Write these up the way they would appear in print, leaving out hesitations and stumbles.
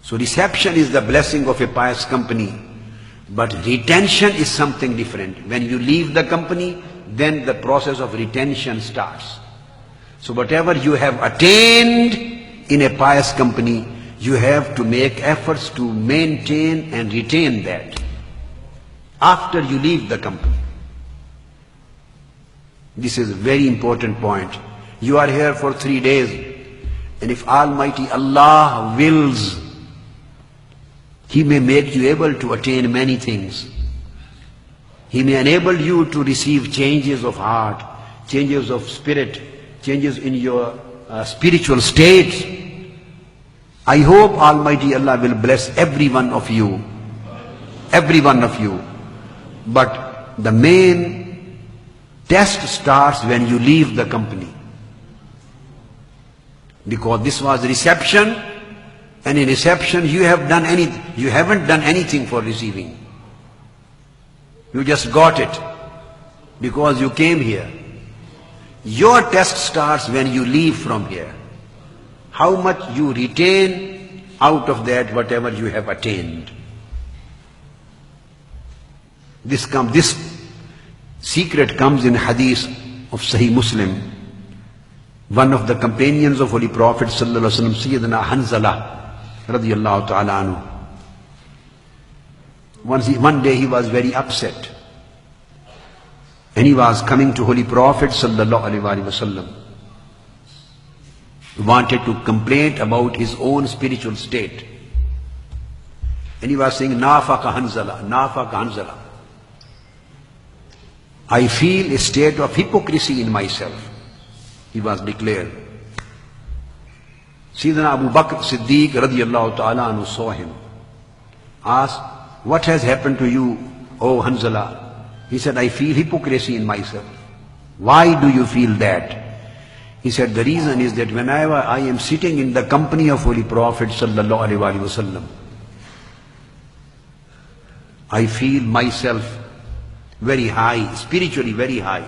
So reception is the blessing of a pious company, but retention is something different. When you leave the company, then the process of retention starts. So whatever you have attained in a pious company, you have to make efforts to maintain and retain that after you leave the company. This is a very important point. You are here for 3 days, and if Almighty Allah wills, He may make you able to attain many things. He may enable you to receive changes of heart, changes of spirit, changes in your spiritual state. I hope Almighty Allah will bless every one of you. Every one of you. But the main test starts when you leave the company. Because this was reception, and in reception you haven't done anything for receiving. You just got it because you came here. Your test starts when you leave from here. How much you retain out of that whatever you have attained. This secret comes in hadith of Sahih Muslim. One of the companions of Holy Prophet sallallahu alaihi wasallam, Sayyidina Hanzala radiyallahu ta'ala anhu. One day he was very upset, and he was coming to Holy Prophet sallallahu alaihi wasallam. He wanted to complain about his own spiritual state, and he was saying, "Nafaka Hanzala, Nafaka Hanzala. I feel a state of hypocrisy in myself." He was declared. Sayyidina Abu Bakr Siddiq radiyallahu ta'ala anhu saw him, asked, "What has happened to you, O Hanzala?" He said, "I feel hypocrisy in myself." "Why do you feel that?" He said, "The reason is that whenever I am sitting in the company of Holy Prophet sallallahu alaihi wasallam, I feel myself very high, spiritually very high,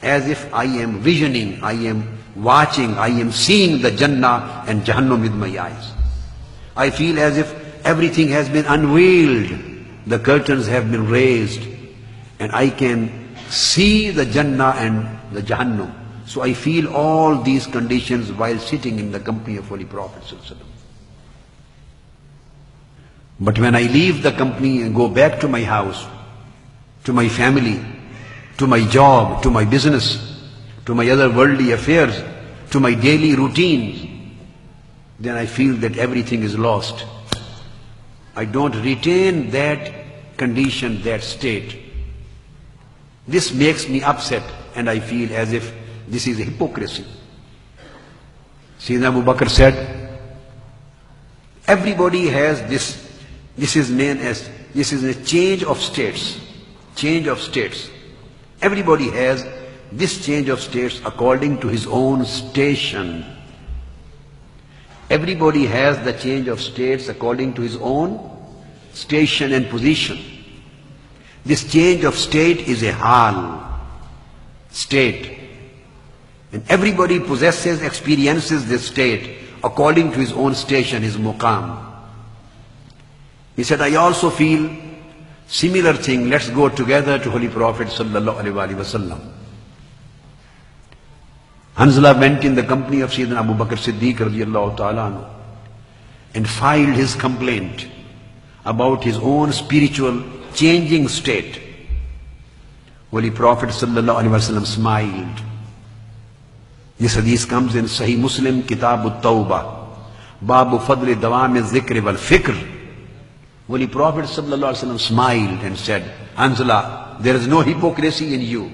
as if I am visioning, I am watching, I am seeing the Jannah and Jahannam with my eyes. I feel as if everything has been unveiled, the curtains have been raised, and I can see the Jannah and the Jahannam. So I feel all these conditions while sitting in the company of Holy Prophet sallallahu alaihi wasallam. But when I leave the company and go back to my house, to my family, to my job, to my business, to my other worldly affairs, to my daily routines, then I feel that everything is lost. I don't retain that condition, that state. This makes me upset, and I feel as if this is a hypocrisy." Sayyidina Abu Bakr said, everybody has this. This is a change of states. Change of states. Everybody has this change of states according to his own station. Everybody has the change of states according to his own station and position. This change of state is a hal, state. And everybody possesses, experiences this state according to his own station, his muqam. He said, "I also feel similar thing. Let's go together to Holy Prophet sallallahu alaihi wasallam." Hanzala went in the company of Sayyidina Abu Bakr Siddiq radiyallahu ta'ala anhu and filed his complaint about his own spiritual changing state. Holy Prophet sallallahu alaihi wasallam smiled. This hadith comes in Sahih Muslim, Kitab At-Tawbah, Babu Fadli Dawam al-Zikr wal-Fikr. Holy Prophet sallallahu alaihi wasallam smiled and said, "Hanzala, there is no hypocrisy in you.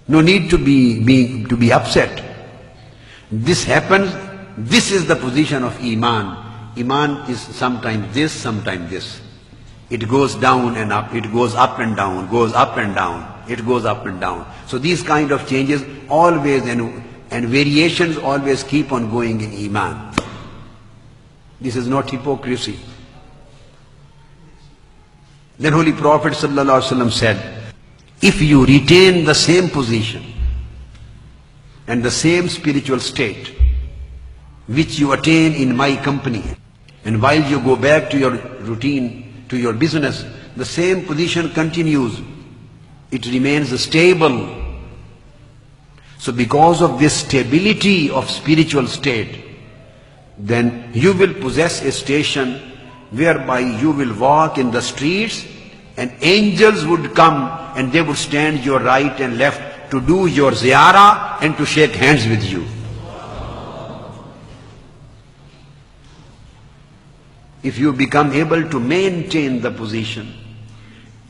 No need to be upset. This happens. This is the position of Iman. Iman is sometimes this, sometimes this. It goes down and up. It goes up and down. Goes up and down. It goes up and down. So these kind of changes always and variations always keep on going in Iman. This is not hypocrisy." Then Holy Prophet sallallahu alaihi wasallam said, "If you retain the same position and the same spiritual state which you attain in my company. And while you go back to your routine, to your business, the same position continues. It remains stable. So because of this stability of spiritual state, then you will possess a station whereby you will walk in the streets and angels would come and they would stand your right and left to do your ziyarah and to shake hands with you. If you become able to maintain the position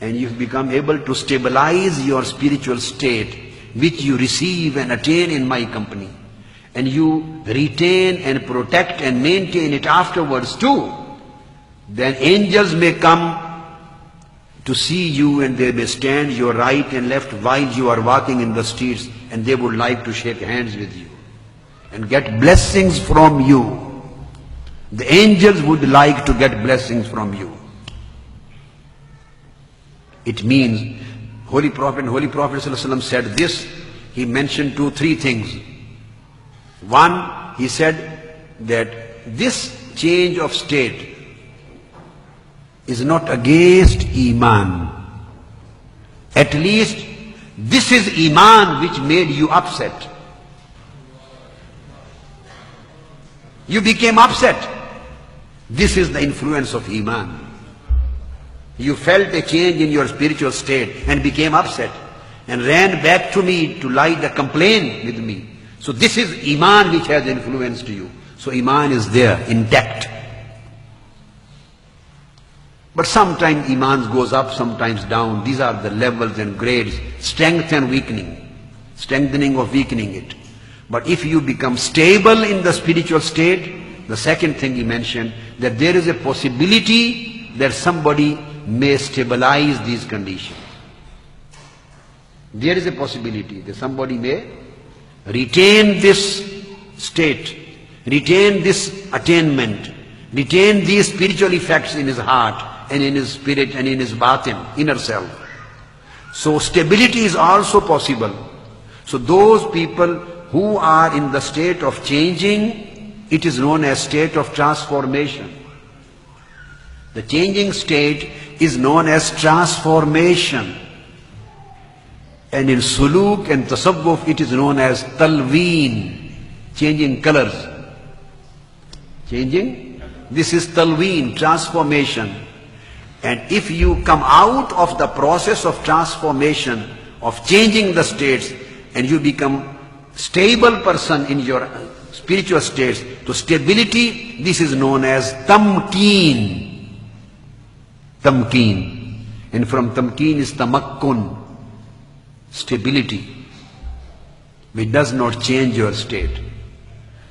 and you become able to stabilize your spiritual state which you receive and attain in my company, and you retain and protect and maintain it afterwards too, then angels may come to see you and they may stand your right and left while you are walking in the streets and they would like to shake hands with you and get blessings from you. The angels would like to get blessings from you. It means Holy Prophet ﷺ said this. He mentioned 2-3 things. One, he said that this change of state is not against Iman. At least this is Iman which made you upset. You became upset. This is the influence of Iman. You felt a change in your spiritual state and became upset and ran back to me to lodge a complaint with me. So this is Iman which has influenced you. So Iman is there, intact. But sometimes Iman goes up, sometimes down. These are the levels and grades, strength and weakening, strengthening or weakening it. But if you become stable in the spiritual state, the second thing he mentioned, that there is a possibility that somebody may stabilize these conditions. There is a possibility that somebody may retain this state, retain this attainment, retain these spiritual effects in his heart and in his spirit and in his batin, inner self. So stability is also possible. So those people who are in the state of changing, it is known as state of transformation. The changing state is known as transformation. And in suluk and tasawwuf it is known as talween, changing colors. Changing, this is talween, transformation. And if you come out of the process of transformation, of changing the states, and you become stable person in your spiritual states, to stability, this is known as tamkeen. Tamkeen. And from tamkeen is tamakkun, stability, which does not change your state.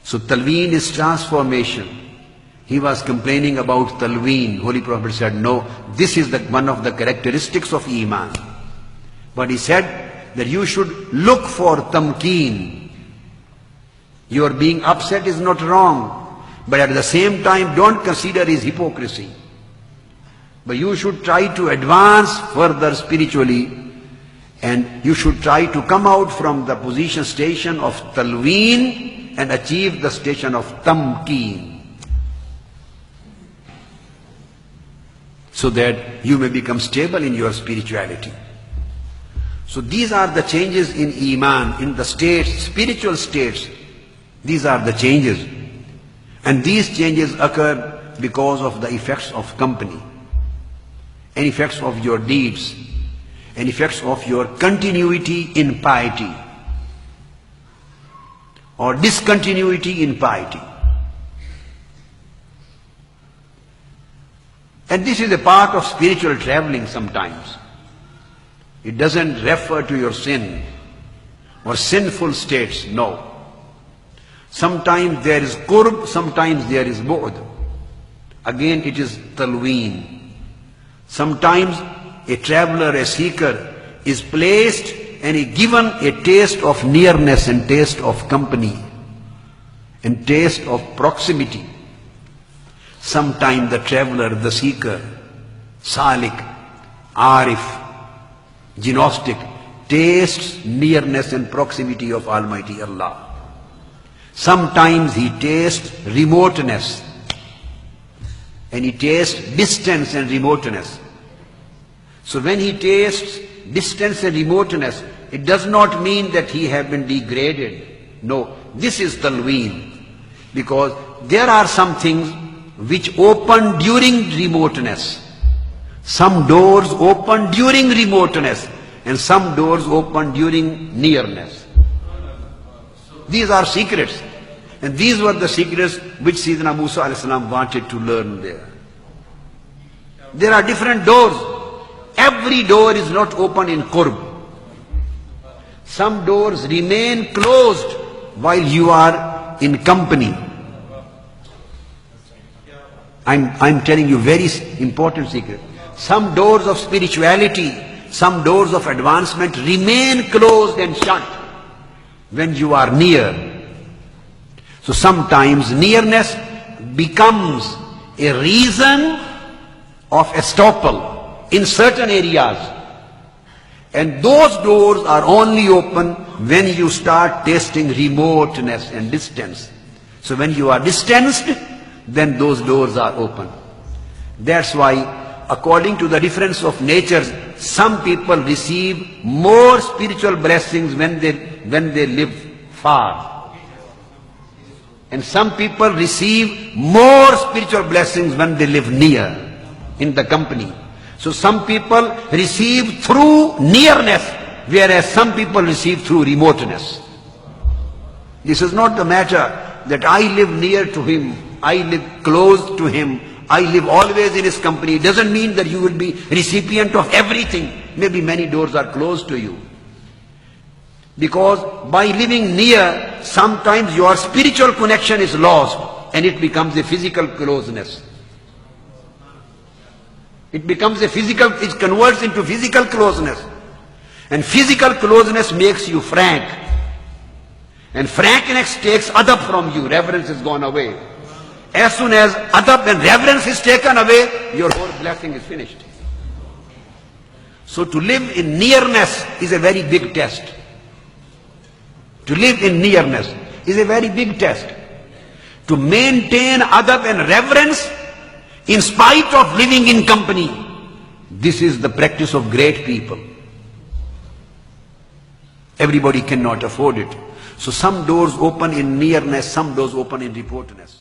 So talween is transformation. He was complaining about talween. Holy Prophet said, no, this is one of the characteristics of Iman. But he said that you should look for tamkeen. Your being upset is not wrong, but at the same time don't consider it hypocrisy. But you should try to advance further spiritually, and you should try to come out from the position station of talween and achieve the station of tamkeen, so that you may become stable in your spirituality. So these are the changes in Iman, in the states, spiritual states. These are the changes. And these changes occur because of the effects of company, and effects of your deeds, and effects of your continuity in piety or discontinuity in piety. And this is a part of spiritual traveling sometimes. It doesn't refer to your sin or sinful states, no. Sometimes there is qurb, sometimes there is bu'd. Again it is talween. Sometimes a traveler, a seeker is placed and is given a taste of nearness and taste of company and taste of proximity. Sometimes the traveler, the seeker, salik, arif, gnostic, tastes nearness and proximity of Almighty Allah. Sometimes he tastes remoteness. And he tastes distance and remoteness. So when he tastes distance and remoteness, it does not mean that he have been degraded. No, this is talween. Because there are some things which open during remoteness. Some doors open during remoteness, and some doors open during nearness. These are secrets. And these were the secrets which Sayyidina Musa alayhi salam wanted to learn there. There are different doors. Every door is not open in qurb. Some doors remain closed while you are in company. I'm telling you very important secret. Some doors of spirituality, some doors of advancement remain closed and shut when you are near. So sometimes nearness becomes a reason of estoppel in certain areas. And those doors are only open when you start tasting remoteness and distance. So when you are distanced, then those doors are open. That's why, according to the difference of natures, some people receive more spiritual blessings when they live far. And some people receive more spiritual blessings when they live near, in the company. So some people receive through nearness, whereas some people receive through remoteness. This is not the matter that I live near to him, I live close to him, I live always in his company. It doesn't mean that you will be recipient of everything. Maybe many doors are closed to you. Because by living near, sometimes your spiritual connection is lost and it becomes a physical closeness. It converts into physical closeness. And physical closeness makes you frank. And frankness takes adab from you. Reverence is gone away. As soon as adab and reverence is taken away, your whole blessing is finished. So to live in nearness is a very big test. To live in nearness is a very big test. To maintain adab and reverence in spite of living in company, this is the practice of great people. Everybody cannot afford it. So some doors open in nearness, some doors open in remoteness.